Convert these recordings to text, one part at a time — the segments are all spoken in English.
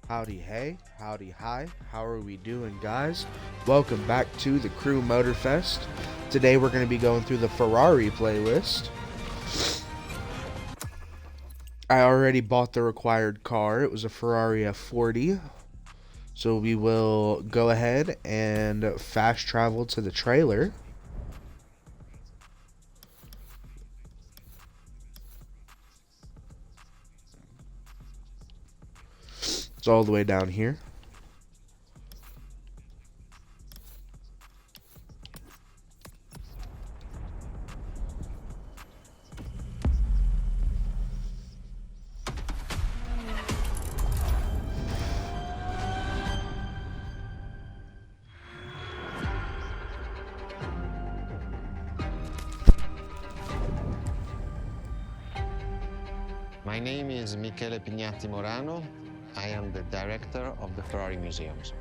Howdy hey, howdy hi, how are we doing, guys? Welcome back to the Crew Motorfest. Today we're going to be going through the Ferrari playlist. I already bought the required car. It was a Ferrari F40. So we will go ahead and fast travel to the trailer. It's all the way down here. My name is Michele Pignatti Morano. I am the director of the Ferrari Museums.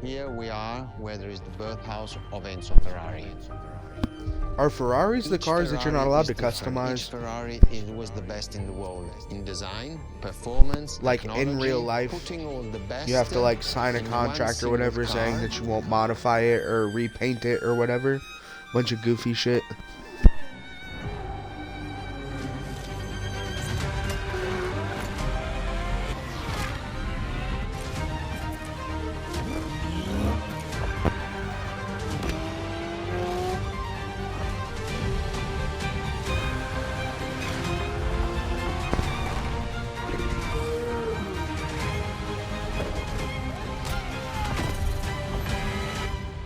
Here we are where there is the birthhouse of Enzo Ferrari. Are Ferraris the cars that you're not allowed to Each customize? Ferrari was the best in the world in design, performance, Like in real life, putting all the best you have to like sign a in contract or one whatever single saying car. that you won't modify it or repaint it or whatever. Bunch of goofy shit.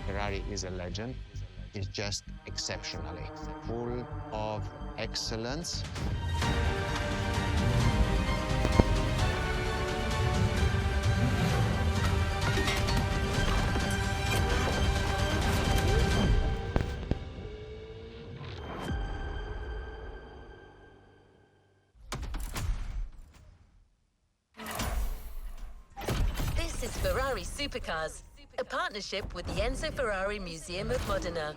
Ferrari is a legend. It's just exceptionally full of excellence. This is Ferrari Supercars, a partnership with the Enzo Ferrari Museum of Modena.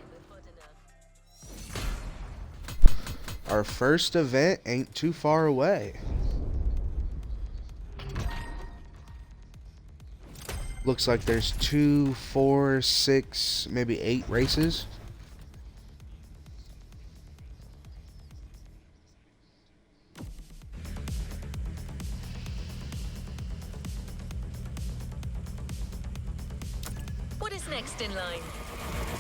Our first event ain't too far away. Looks like there's 2, 4, 6, maybe 8 races. What is next in line?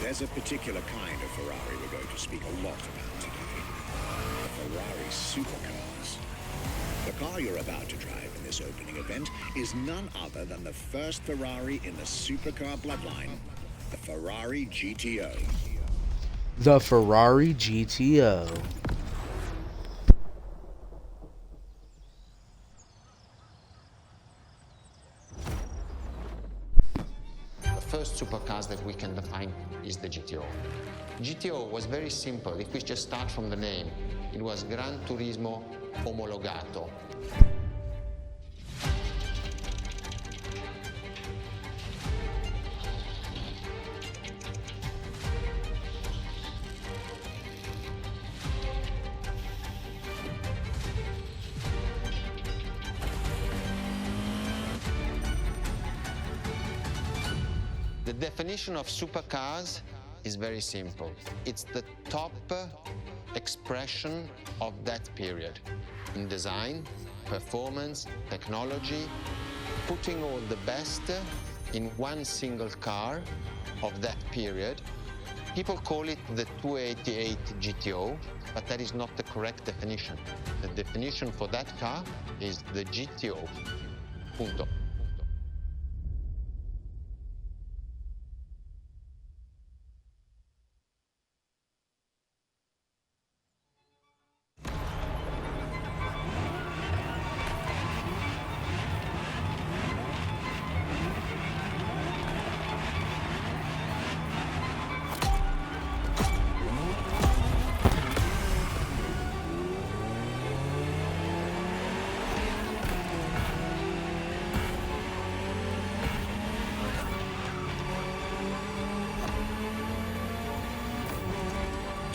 There's a particular kind of Ferrari we're going to speak a lot about today. The Ferrari supercars. The car you're about to drive in this opening event is none other than the first Ferrari in the supercar bloodline, the Ferrari GTO. The Ferrari GTO. The first supercars that we can define is the GTO. GTO was very simple. If we just start from the name, it was Gran Turismo Omologato. The definition of supercars is very simple. It's the top expression of that period in design, performance, technology, putting all the best in one single car of that period. People call it the 288 GTO, but that is not the correct definition. The definition for that car is the GTO. Punto.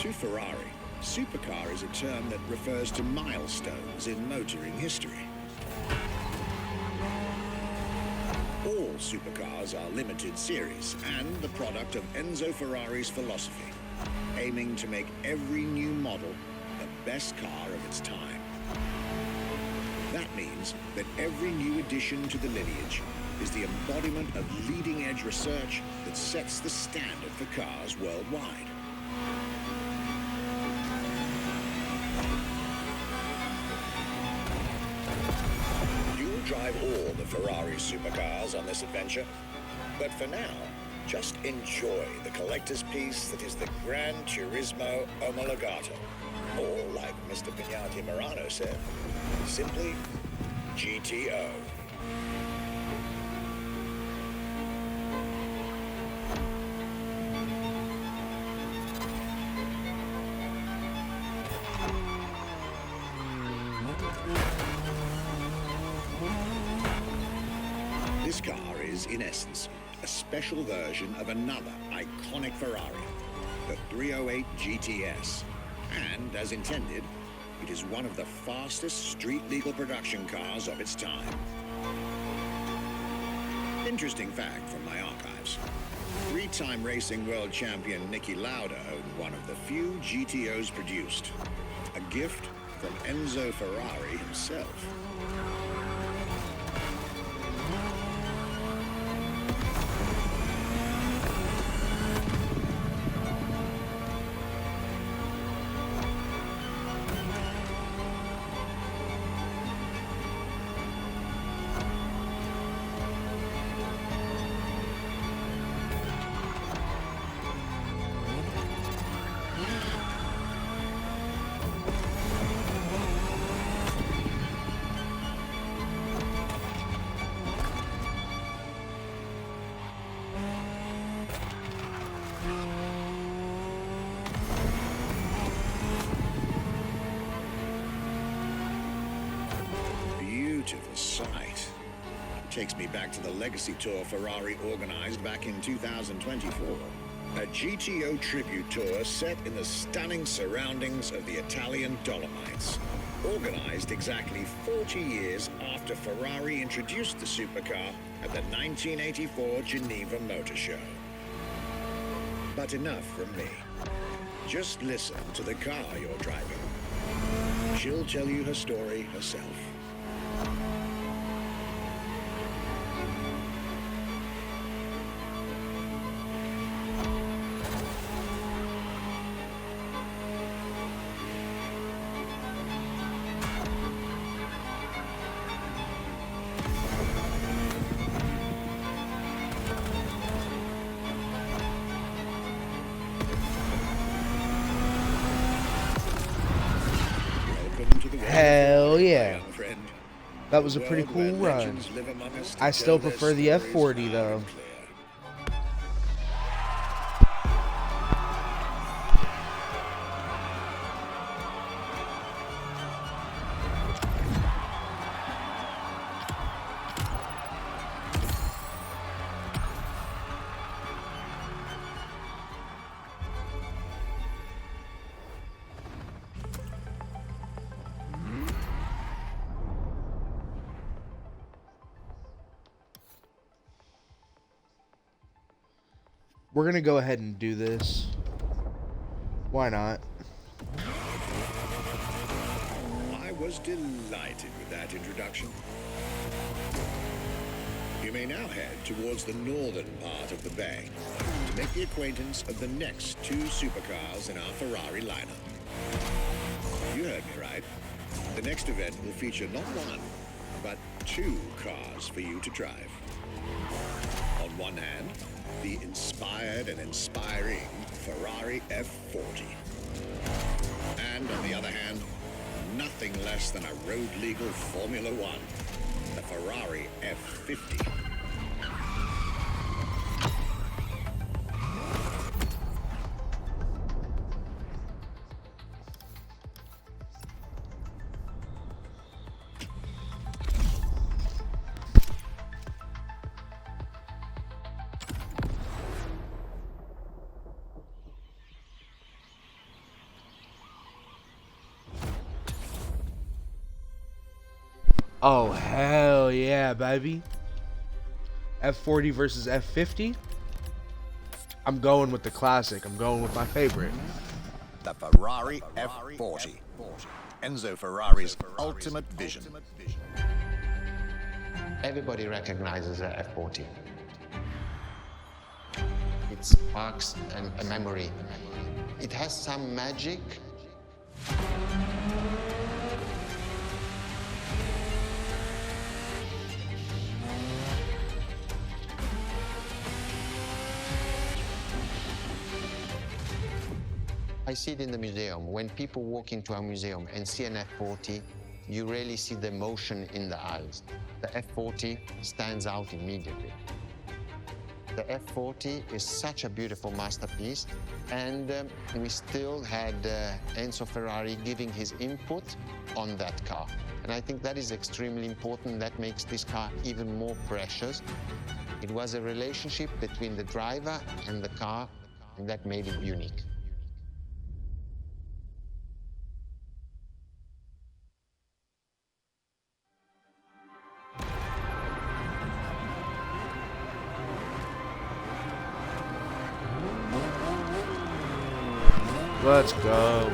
To Ferrari, supercar is a term that refers to milestones in motoring history. All supercars are limited series and the product of Enzo Ferrari's philosophy, aiming to make every new model the best car of its time. That means that every new addition to the lineage is the embodiment of leading-edge research that sets the standard for cars worldwide. You'll drive all the Ferrari supercars on this adventure, but for now, just enjoy the collector's piece that is the Gran Turismo Omologato, or like Mr. Pignati Morano said, simply GTO. This car is, in essence, a special version of another iconic Ferrari, the 308 GTS. And, as intended, it is one of the fastest street-legal production cars of its time. Interesting fact from my archives. Three-time racing world champion Niki Lauda owned one of the few GTOs produced. A gift from Enzo Ferrari himself. Beautiful sight. Takes me back to the Legacy Tour Ferrari organized back in 2024. A GTO tribute tour set in the stunning surroundings of the Italian Dolomites. Organized exactly 40 years after Ferrari introduced the supercar at the 1984 Geneva Motor Show. But enough from me. Just listen to the car you're driving. She'll tell you her story herself. Hell yeah. That was a pretty cool run. I still prefer the F40 though. We're gonna go ahead and do this. Why not? I was delighted with that introduction. You may now head towards the northern part of the bay to make the acquaintance of the next two supercars in our Ferrari lineup. You heard me right. The next event will feature not one, but two cars for you to drive. On one hand, the inspired and inspiring Ferrari F40. And on the other hand, nothing less than a road-legal Formula One, the Ferrari F50. Oh, hell yeah, baby. F40 versus F50. I'm going with the classic. I'm going with my favorite. The Ferrari F40. Enzo Ferrari's ultimate vision. Everybody recognizes the F40. It sparks a memory. It has some magic. I see it in the museum. When people walk into a museum and see an F40, you really see the emotion in the eyes. The F40 stands out immediately. The F40 is such a beautiful masterpiece, and we still had Enzo Ferrari giving his input on that car. And I think that is extremely important. That makes this car even more precious. It was a relationship between the driver and the car, and that made it unique. Let's go.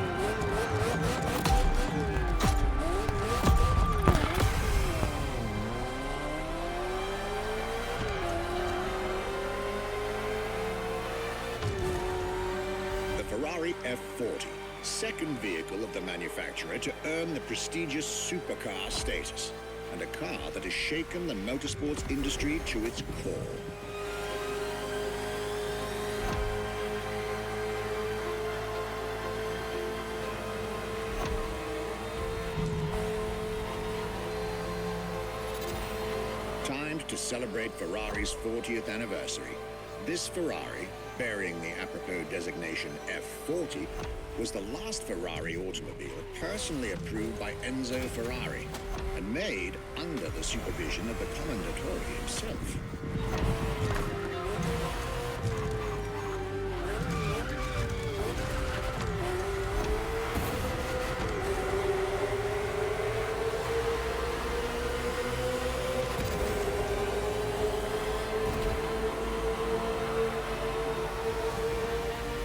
The Ferrari F40, second vehicle of the manufacturer to earn the prestigious supercar status, and a car that has shaken the motorsports industry to its core. Timed to celebrate Ferrari's 40th anniversary, this Ferrari, bearing the apropos designation F40, was the last Ferrari automobile personally approved by Enzo Ferrari and made under the supervision of the Commendatore himself.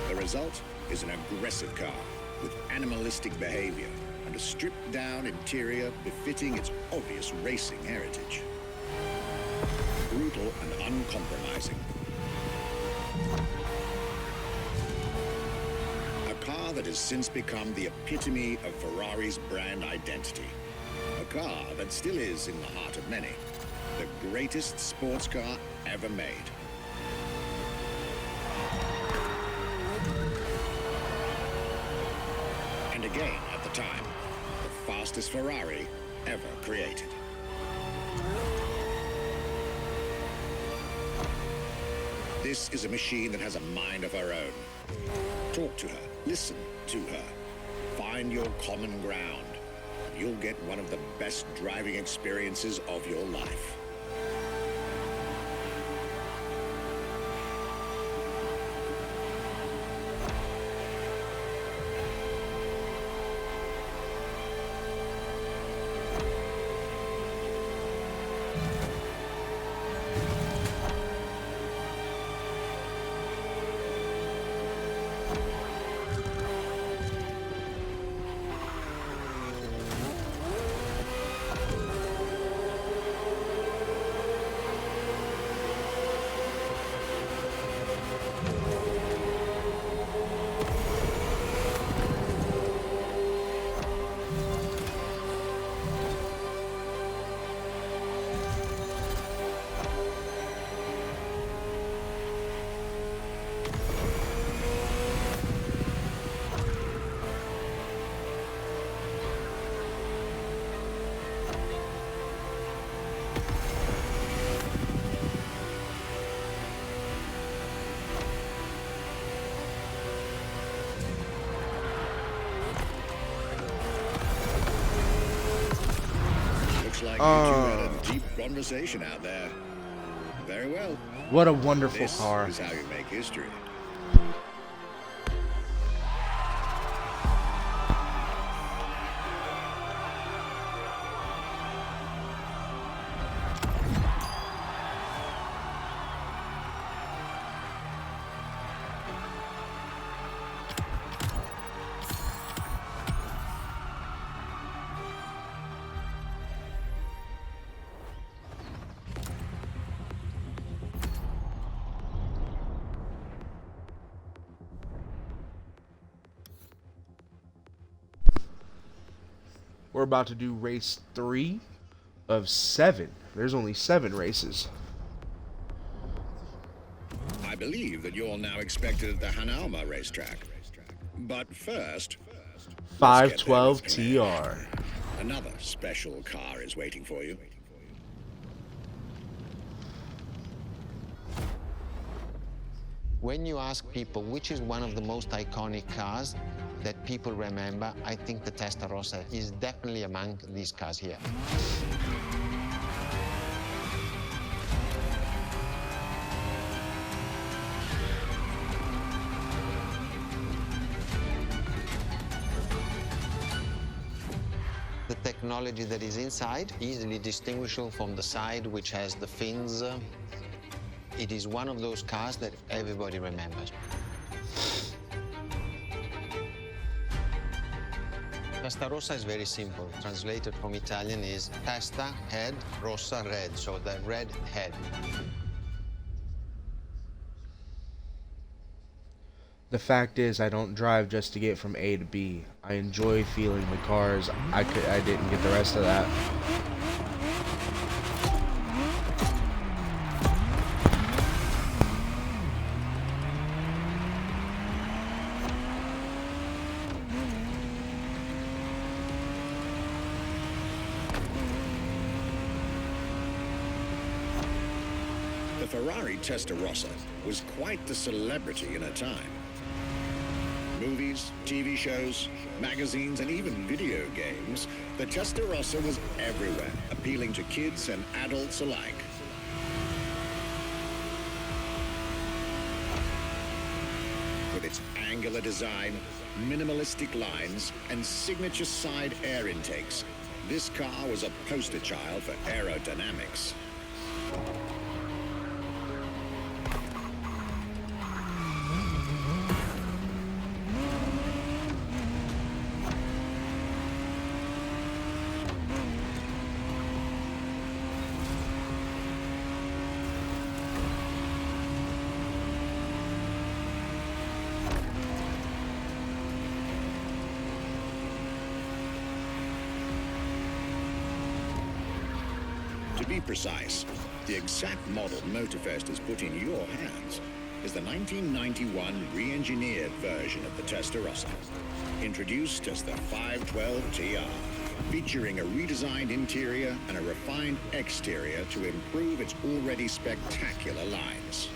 The result is an aggressive car with animalistic behavior and a stripped-down interior befitting its obvious racing heritage. Brutal and uncompromising. A car that has since become the epitome of Ferrari's brand identity. A car that still is in the heart of many, the greatest sports car ever made. And again, at the time, the fastest Ferrari ever created. This is a machine that has a mind of her own. Talk to her, listen to her, find your common ground, and you'll get one of the best driving experiences of your life. Like you two had a deep conversation out there. Very well. What a wonderful This car. is how you make history. We're about to do race 3 of 7. There's only 7 races. I believe that you're now expected at the Hanauma racetrack. But first, let's get there with 512 TR. another special car is waiting for you. When you ask people which is one of the most iconic cars that people remember, I think the Testarossa is definitely among these cars here. The technology that is inside, easily distinguishable from the side which has the fins. It is one of those cars that everybody remembers. Testarossa is very simple. Translated from Italian is testa, head, rossa, red, so the red head. The fact is, I don't drive just to get from A to B. I enjoy feeling the cars. I didn't get the rest of that. The Ferrari Testarossa was quite the celebrity in her time. Movies, TV shows, magazines, and even video games, the Testarossa was everywhere, appealing to kids and adults alike. With its angular design, minimalistic lines, and signature side air intakes, this car was a poster child for aerodynamics. To be precise, the exact model Motorfest has put in your hands is the 1991 re-engineered version of the Testarossa, introduced as the 512 TR, featuring a redesigned interior and a refined exterior to improve its already spectacular lines.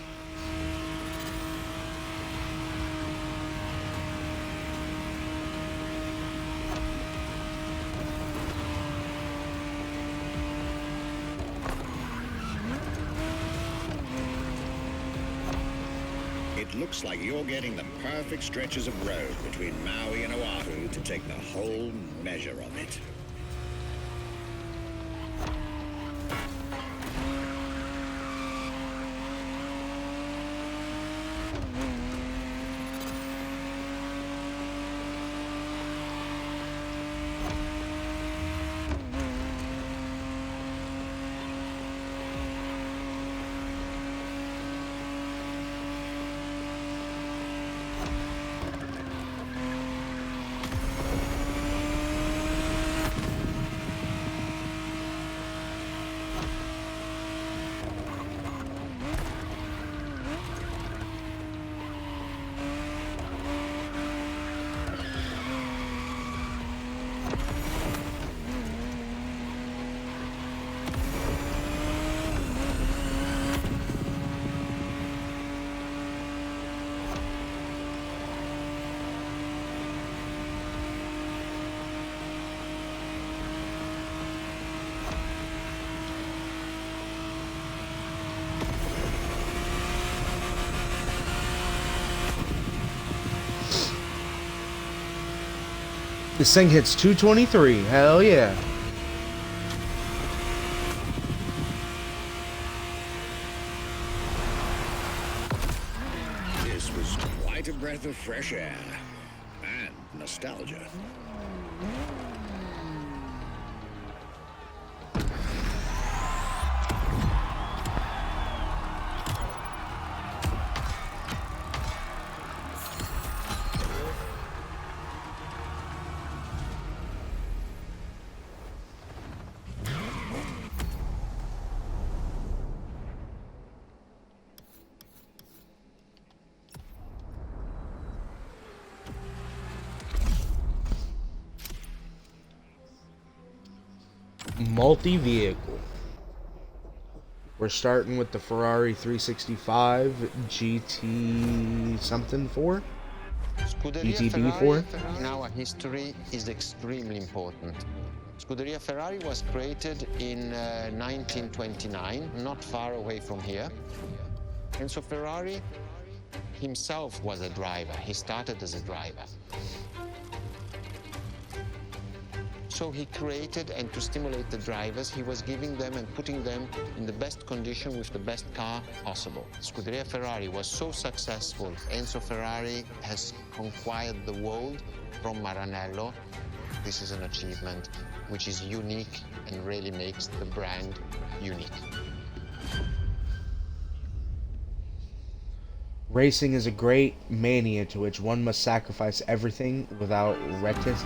It looks like you're getting the perfect stretches of road between Maui and Oahu to take the whole measure of it. This thing hits 223. Hell yeah. This was quite a breath of fresh air and nostalgia. multi-vehicle. We're starting with the Ferrari 365 GT something 4? Scuderia GTB Ferrari 4? in our history is extremely important. Scuderia Ferrari was created in 1929, not far away from here. Enzo Ferrari himself was a driver. He started as a driver. So he created, and to stimulate the drivers, he was giving them and putting them in the best condition with the best car possible. Scuderia Ferrari was so successful. Enzo Ferrari has conquered the world from Maranello. This is an achievement which is unique and really makes the brand unique. Racing is a great mania to which one must sacrifice everything without reticence?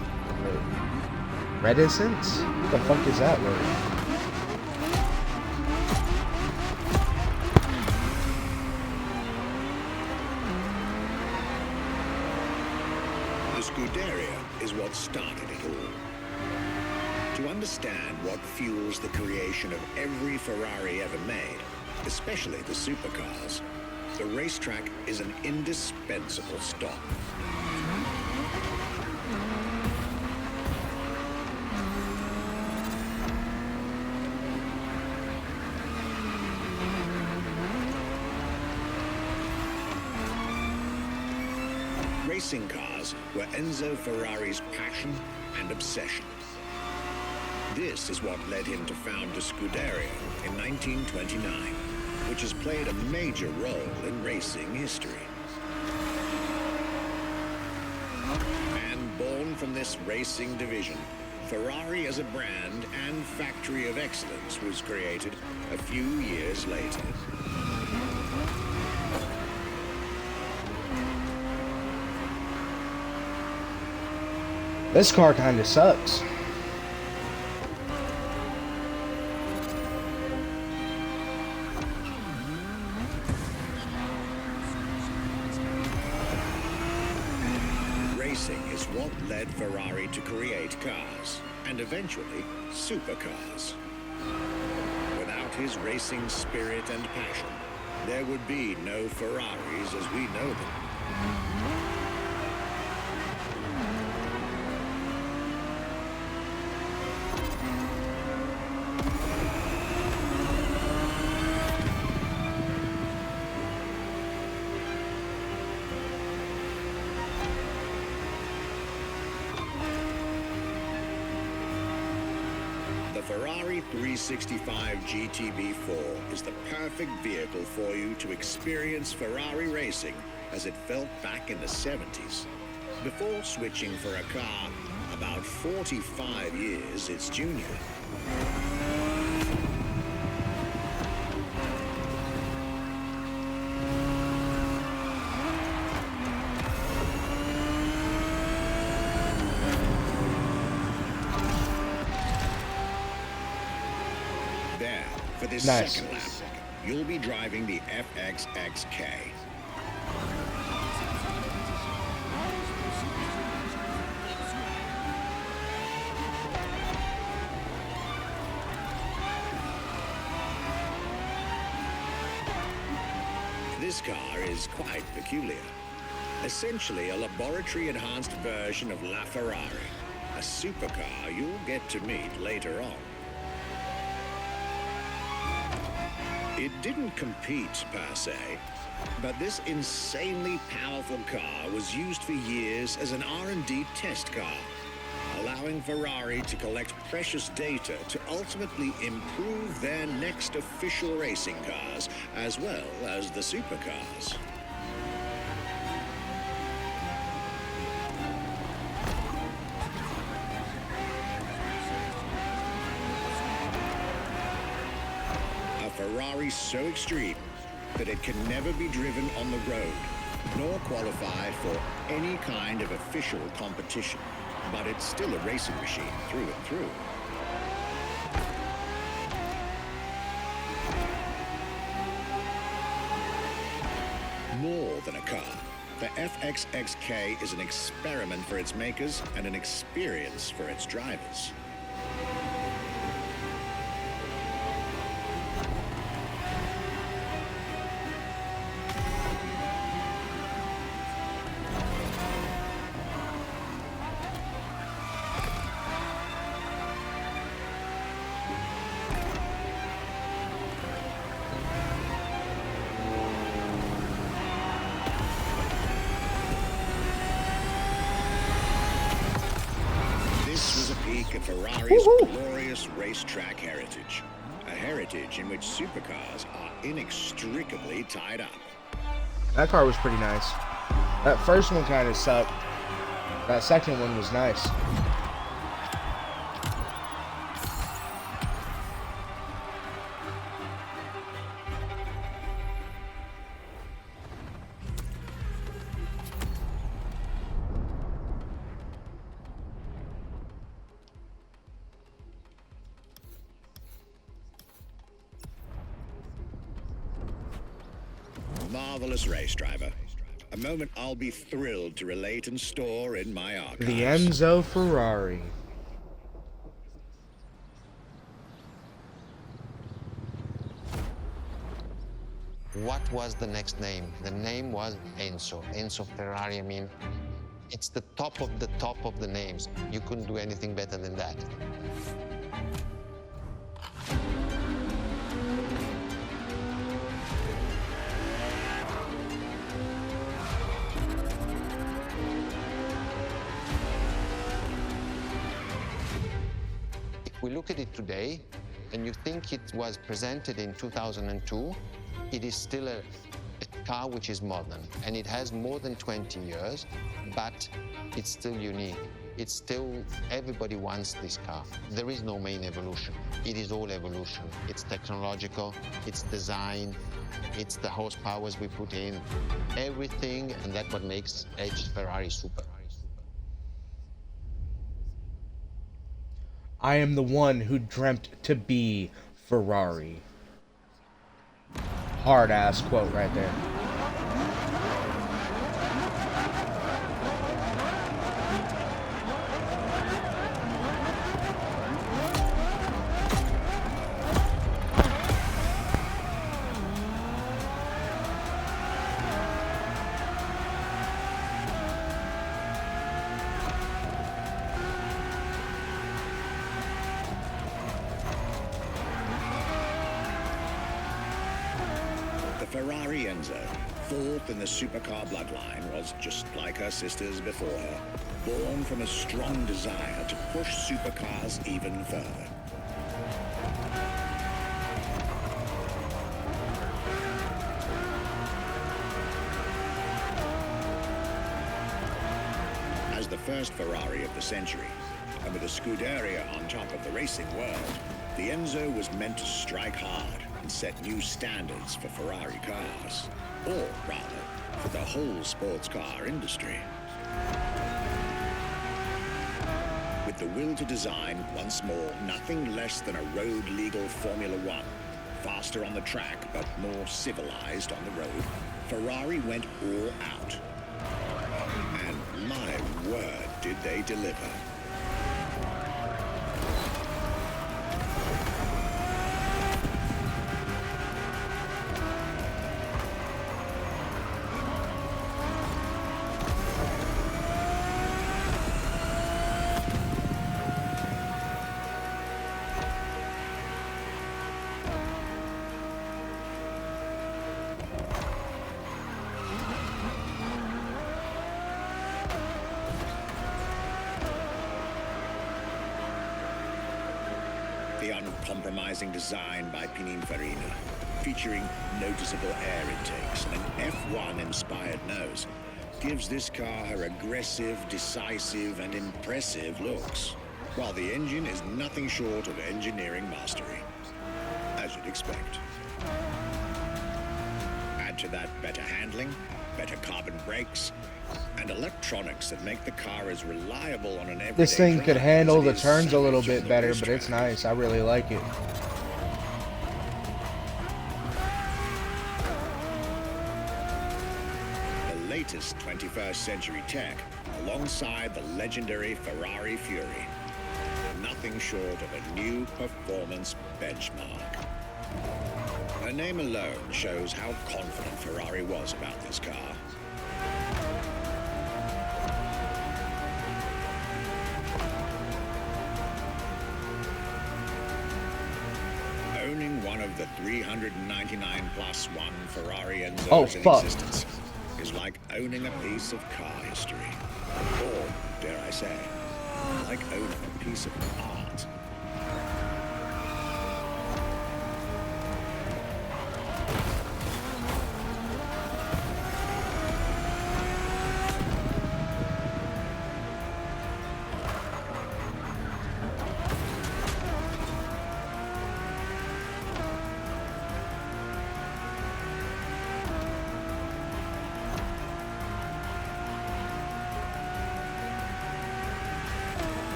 What the fuck is that word? The Scuderia is what started it all. To understand what fuels the creation of every Ferrari ever made, especially the supercars, the racetrack is an indispensable stop. Racing cars were Enzo Ferrari's passion and obsession. This is what led him to found the Scuderia in 1929, which has played a major role in racing history. And born from this racing division, Ferrari as a brand and factory of excellence was created a few years later. This car kind of sucks. Racing is what led Ferrari to create cars, and eventually supercars. Without his racing spirit and passion, there would be no Ferraris as we know them. The Ferrari 365 GTB4 is the perfect vehicle for you to experience Ferrari racing as it felt back in the 70s. Before switching for a car about 45 years its junior. There, for this Nice. second lap, you'll be driving the FXXK. This car is quite peculiar. Essentially a laboratory-enhanced version of La Ferrari, a supercar you'll get to meet later on. It didn't compete per se, but this insanely powerful car was used for years as an R&D test car, allowing Ferrari to collect precious data to ultimately improve their next official racing cars, as well as the supercars. A Ferrari so extreme that it can never be driven on the road, nor qualify for any kind of official competition. But it's still a racing machine through and through. More than a car, the FXXK is an experiment for its makers and an experience for its drivers. peek at Ferrari's glorious racetrack heritage. A heritage in which supercars are inextricably tied up. That car was pretty nice. That first one kind of sucked. That second one was nice. Marvelous race driver. A moment I'll be thrilled to relate and store in my archives. The Enzo Ferrari. What was the next name? The name was Enzo. Enzo Ferrari, I mean, it's the top of the names. You couldn't do anything better than that. If we look at it today, and you think it was presented in 2002, it is still a car which is modern, and it has more than 20 years, but it's still unique. It's still, everybody wants this car. There is no main evolution. It is all evolution. It's technological, it's design, it's the horsepowers we put in, everything, and that's what makes Edge Ferrari super. I am the one who dreamt to be Ferrari. Hard ass quote right there. Ferrari Enzo, fourth in the supercar bloodline, was just like her sisters before her, born from a strong desire to push supercars even further. As the first Ferrari of the century, and with a Scuderia on top of the racing world, the Enzo was meant to strike hard and set new standards for Ferrari cars, or rather, for the whole sports car industry. With the will to design, once more, nothing less than a road-legal Formula One, faster on the track but more civilized on the road, Ferrari went all out. And my word, did they deliver. The uncompromising design by Pininfarina, featuring noticeable air intakes and an F1-inspired nose, gives this car her aggressive, decisive, and impressive looks, while the engine is nothing short of engineering mastery, as you'd expect. Add to that better handling, better carbon brakes, and electronics that make the car as reliable on an everyday This thing drive could handle as it the is turns a little savage on bit the better, but it's racetrack. nice. I really like it. The latest 21st century tech, alongside the legendary Ferrari Fury. Nothing short of a new performance benchmark. Her name alone shows how confident Ferrari was about this car. Owning one of the 399 plus one Ferrari Enzos in existence is like owning a piece of car history. Or, dare I say, like owning a piece of art.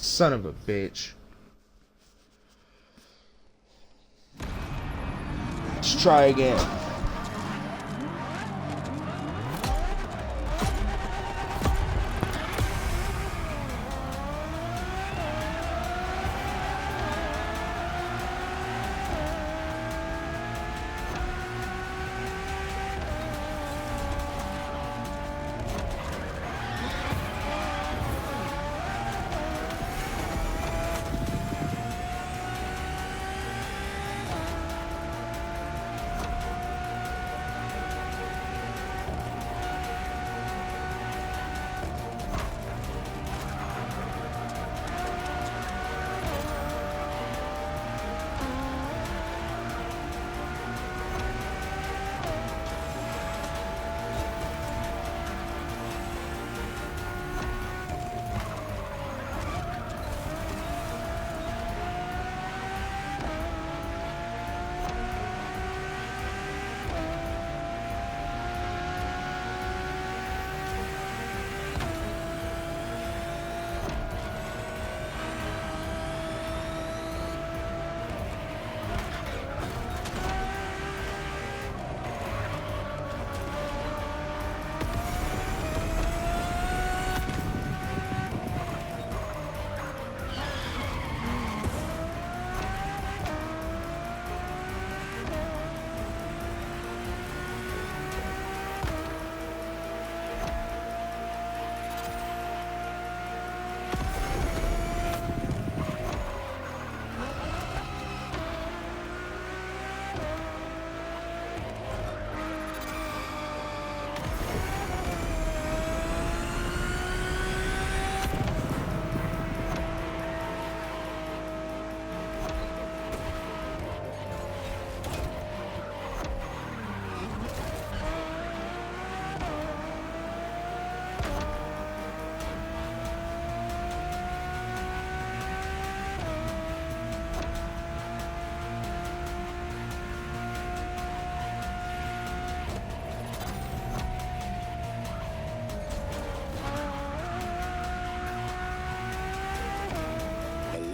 Son of a bitch. Let's try again.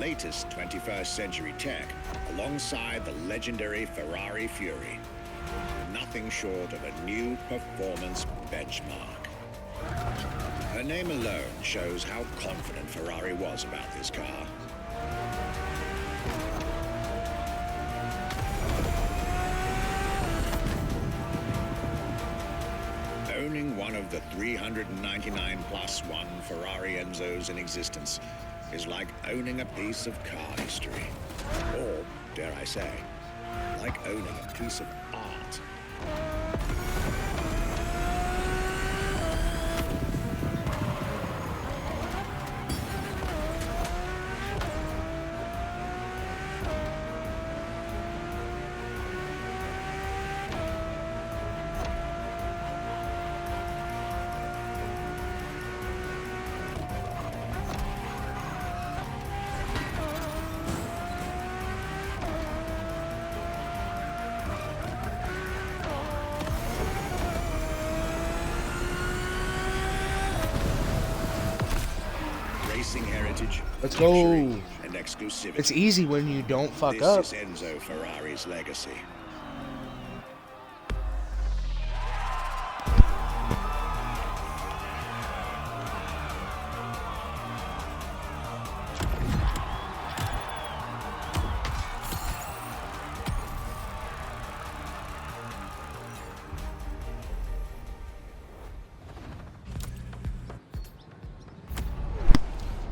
Latest 21st century tech alongside the legendary Ferrari Fury. Nothing short of a new performance benchmark. Her name alone shows how confident Ferrari was about this car. Owning one of the 399 plus one Ferrari Enzos in existence is like owning a piece of car history. Or, dare I say, like owning a piece of art. Heritage, let's go. And exclusivity. It's easy when you don't fuck this up. This is Enzo Ferrari's legacy.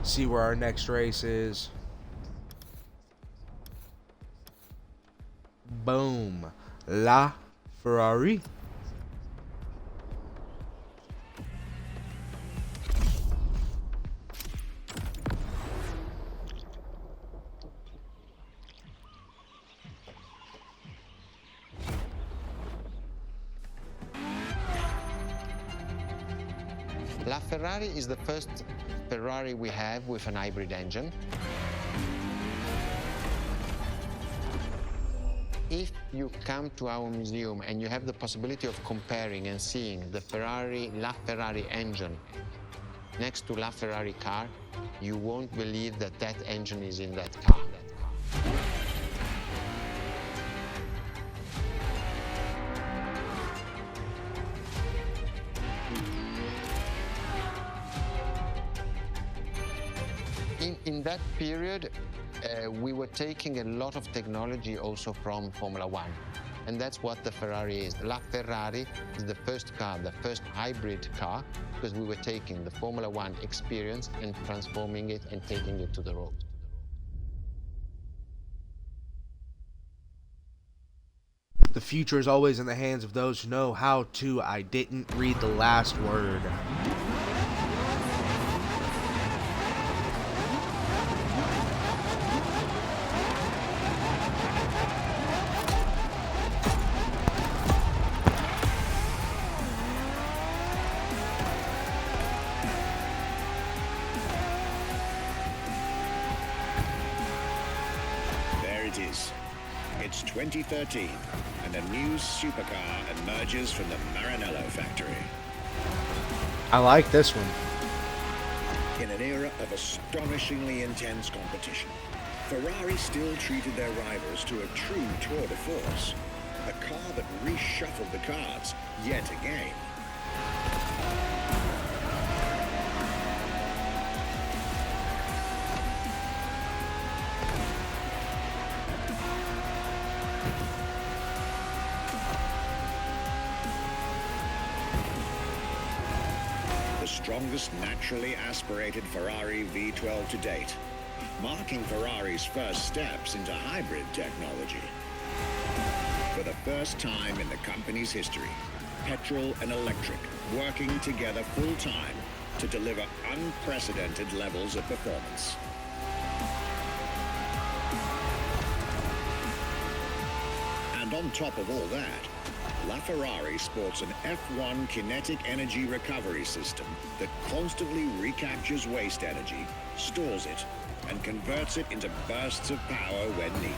See where our next race is. Boom. La Ferrari. La Ferrari is the first Ferrari we have with an hybrid engine. If you come to our museum and you have the possibility of comparing and seeing the La Ferrari engine next to La Ferrari car, you won't believe that that engine is in that car. In that period, we were taking a lot of technology also from Formula One. And that's what the Ferrari is. La Ferrari is the first car, the first hybrid car, because we were taking the Formula One experience and transforming it and taking it to the road. The future is always in the hands of those who know how to. I didn't read the last word. There it is. It's 2013, and a new supercar emerges from the Maranello factory. I like this one. In an era of astonishingly intense competition, Ferrari still treated their rivals to a true tour de force. A car that reshuffled the cards yet again. The strongest naturally aspirated Ferrari V12 to date, marking Ferrari's first steps into hybrid technology. For the first time in the company's history, petrol and electric working together full-time to deliver unprecedented levels of performance. And on top of all that, LaFerrari sports an F1 kinetic energy recovery system that constantly recaptures waste energy, stores it, and converts it into bursts of power when needed.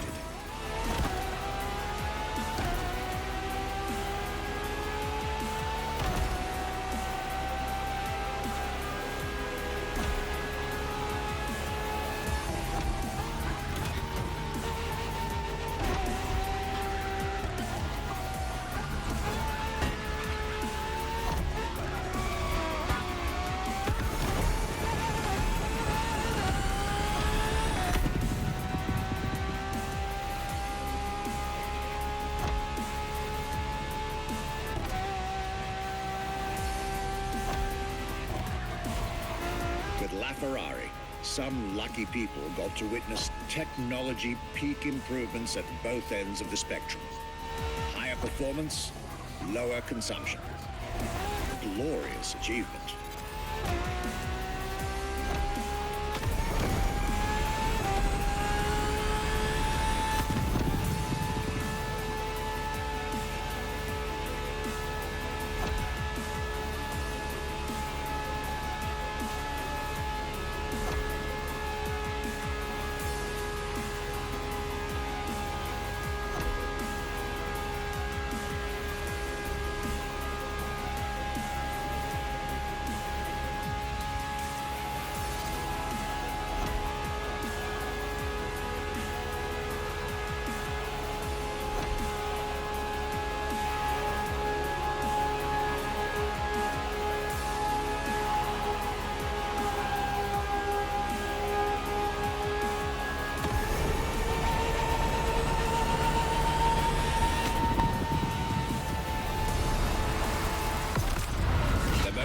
With LaFerrari, some lucky people got to witness technology peak improvements at both ends of the spectrum. Higher performance, lower consumption. Glorious achievement.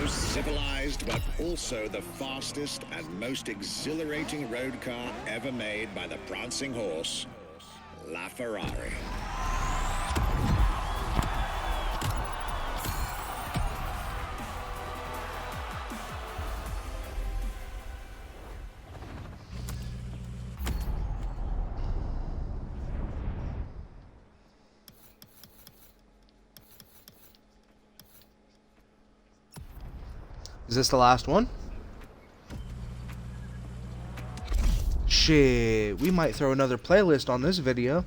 Civilized, but also the fastest and most exhilarating road car ever made by the prancing horse, LaFerrari. Is this the last one? Shit, we might throw another playlist on this video.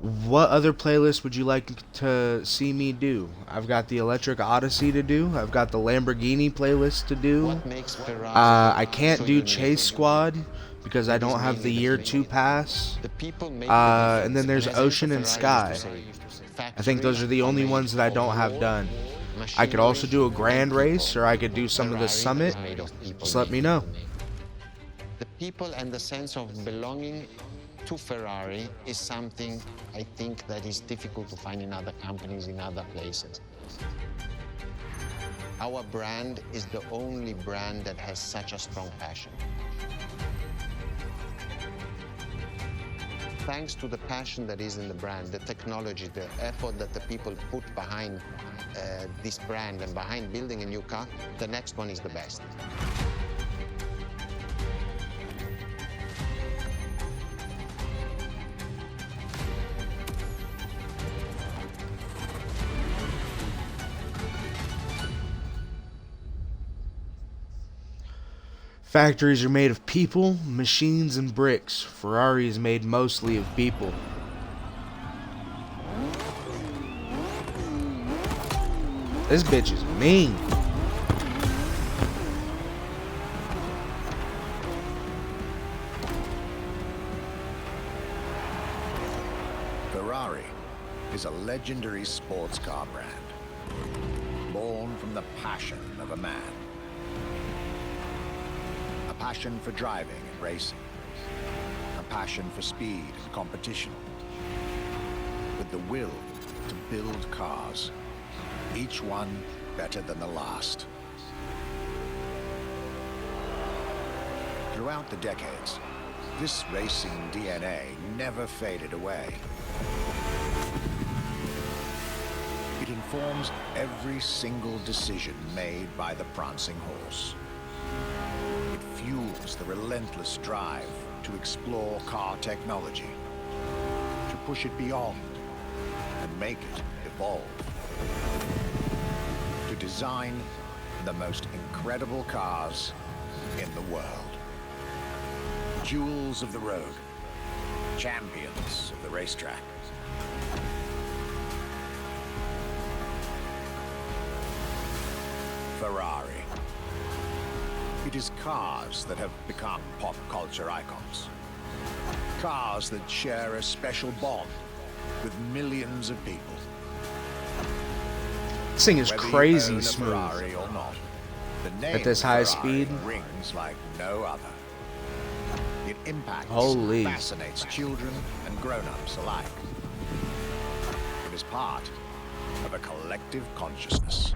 What other playlist would you like to see me do? I've got the Electric Odyssey to do. I've got the Lamborghini playlist to do. What makes Ferrari I can't so do unique? Chase Squad because I It is don't have the mainly year the 2 pass. The people make And then there's Ocean and Sky. I think those are the only ones that I don't have done. I could also do a grand race, or I could do some of the summit. Just let me know. The people and the sense of belonging to Ferrari is something I think that is difficult to find in other companies, in other places. Our brand is the only brand that has such a strong passion. Thanks to the passion that is in the brand, the technology, the effort that the people put behind this brand and behind building a new car, the next one is the best. Factories are made of people, machines, and bricks. Ferrari is made mostly of people. This bitch is mean. Ferrari is a legendary sports car brand, born from the passion of a man. A passion for driving and racing. A passion for speed and competition. With the will to build cars, each one better than the last. Throughout the decades, this racing DNA never faded away. It informs every single decision made by the prancing horse. It fuels the relentless drive to explore car technology, to push it beyond and make it evolve, to design the most incredible cars in the world. Jewels of the road, champions of the racetrack. Ferrari. It is cars that have become pop culture icons. Cars that share a special bond with millions of people. This thing is Whether you crazy own a smooth. Ferrari or not, the name At this high Ferrari speed? rings like no other. It impacts, Holy. fascinates children and grown-ups alike. It is part of a collective consciousness.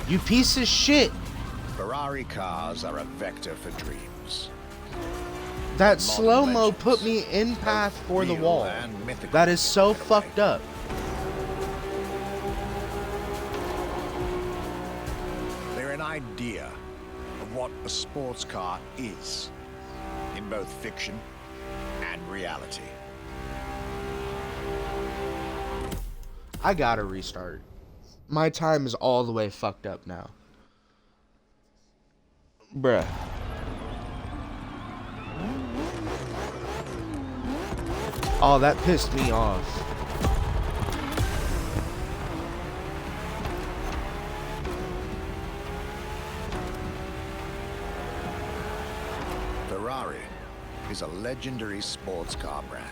You piece of shit. Ferrari cars are a vector for dreams. That slow-mo put me in path for the Real wall. and mythical That is so in a way. fucked up. They're an idea of what a sports car is, in both fiction and reality. I gotta restart. My time is all the way fucked up now. Bruh. Oh, that pissed me off. Ferrari is a legendary sports car brand,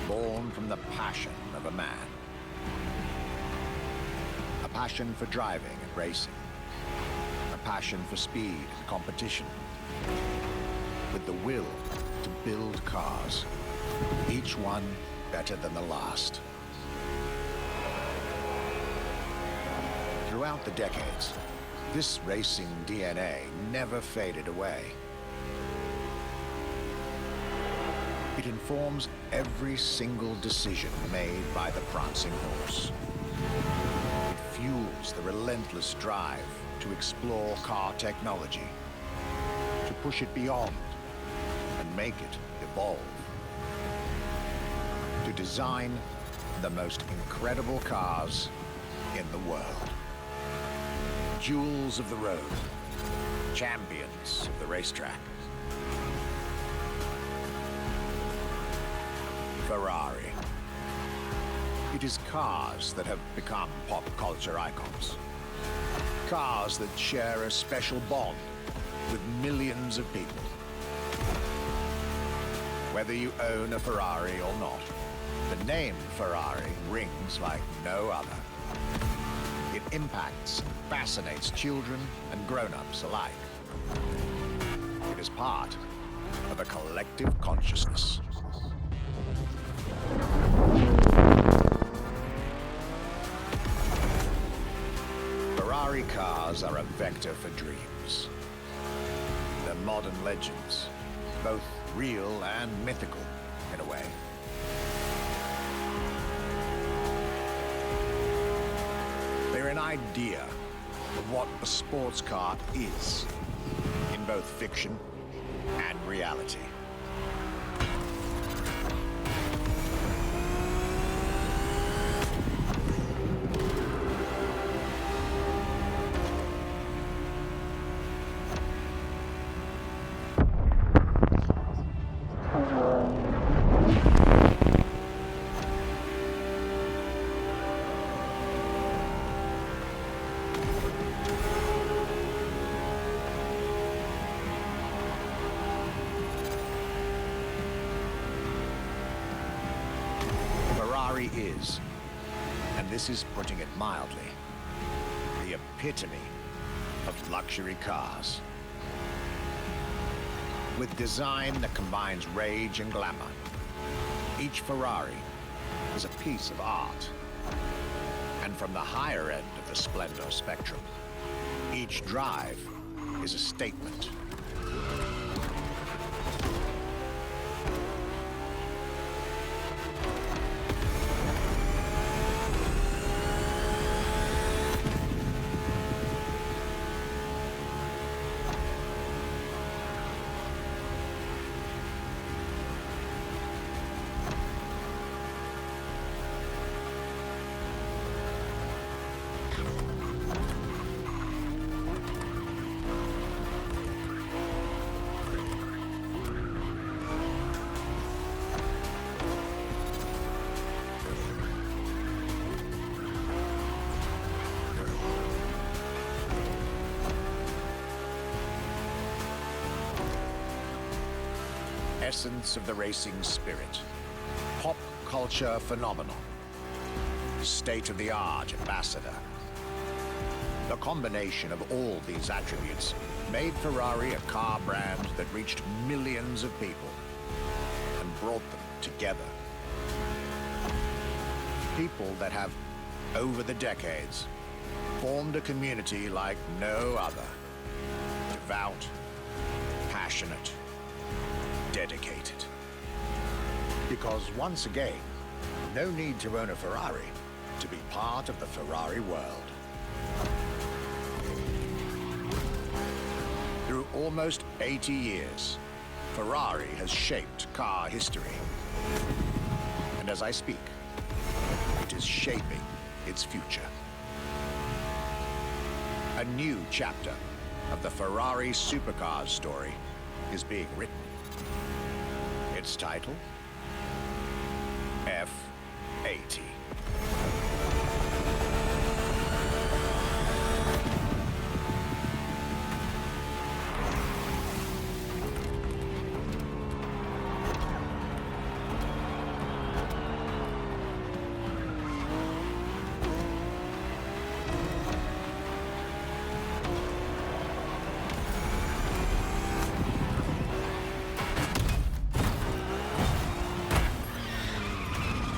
born from the passion of a man. A passion for driving and racing. A passion for speed and competition. With the will to build cars, each one better than the last. Throughout the decades, this racing DNA never faded away. It informs every single decision made by the prancing horse. It fuels the relentless drive to explore car technology, to push it beyond and make it evolve. to design the most incredible cars in the world. Jewels of the road, champions of the racetrack. Ferrari. It is cars that have become pop culture icons. Cars that share a special bond with millions of people. Whether you own a Ferrari or not, the name Ferrari rings like no other. It impacts and fascinates children and grown-ups alike. It is part of a collective consciousness. Ferrari cars are a vector for dreams. They're modern legends, both real and mythical in a way. They're an idea of what a sports car is, in both fiction and reality. Ferrari is, and this is putting it mildly, the epitome of luxury cars. With design that combines rage and glamour, each Ferrari is a piece of art. And from the higher end of the splendor spectrum, each drive is a statement. Essence of the racing spirit, pop culture phenomenon, state-of-the-art ambassador. The combination of all these attributes made Ferrari a car brand that reached millions of people and brought them together. People that have, over the decades, formed a community like no other. Devout, passionate, dedicated. Because once again, no need to own a Ferrari to be part of the Ferrari world. Through almost 80 years, Ferrari has shaped car history. And as I speak, it is shaping its future. A new chapter of the Ferrari supercars story is being written. Its title? F80.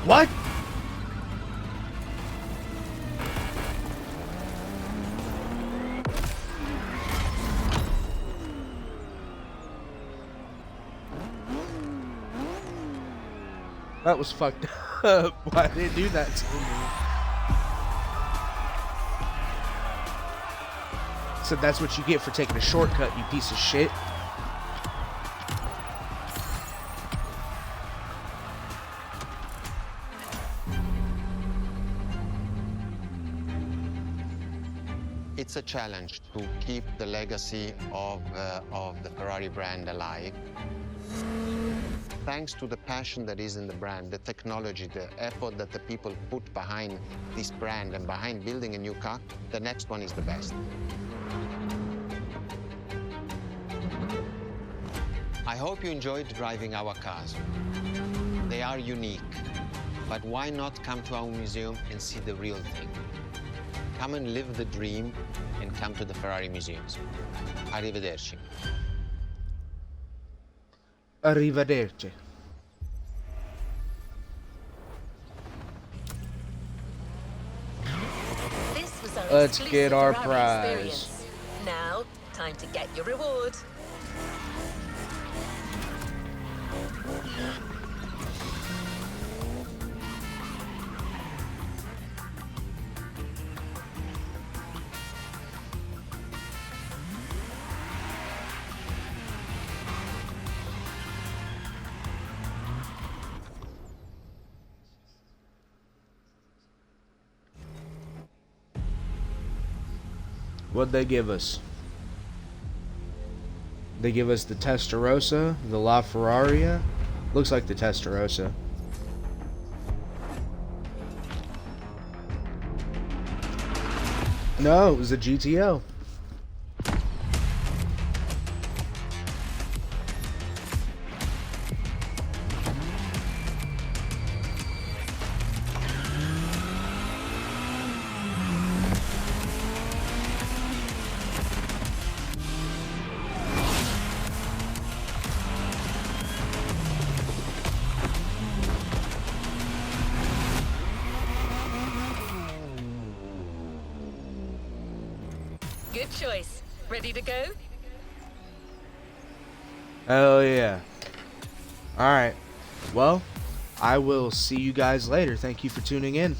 What? That was fucked up. Why did it do that to me? So that's what you get for taking a shortcut, you piece of shit. a challenge to keep the legacy of the Ferrari brand alive. Thanks to the passion that is in the brand, the technology, the effort that the people put behind this brand and behind building a new car, the next one is the best. I hope you enjoyed driving our cars. They are unique, but why not come to our museum and see the real thing? Come and live the dream and come to the Ferrari museums. Arrivederci. Arrivederci. This was our Let's exclusive get our Ferrari prize. experience. Now, time to get your reward. What'd they give us? They give us the Testarossa, the LaFerraria. Looks like the Testarossa. No, it was a GTO. Good choice. Ready to go? Hell yeah. Alright. Well, I will see you guys later. Thank you for tuning in.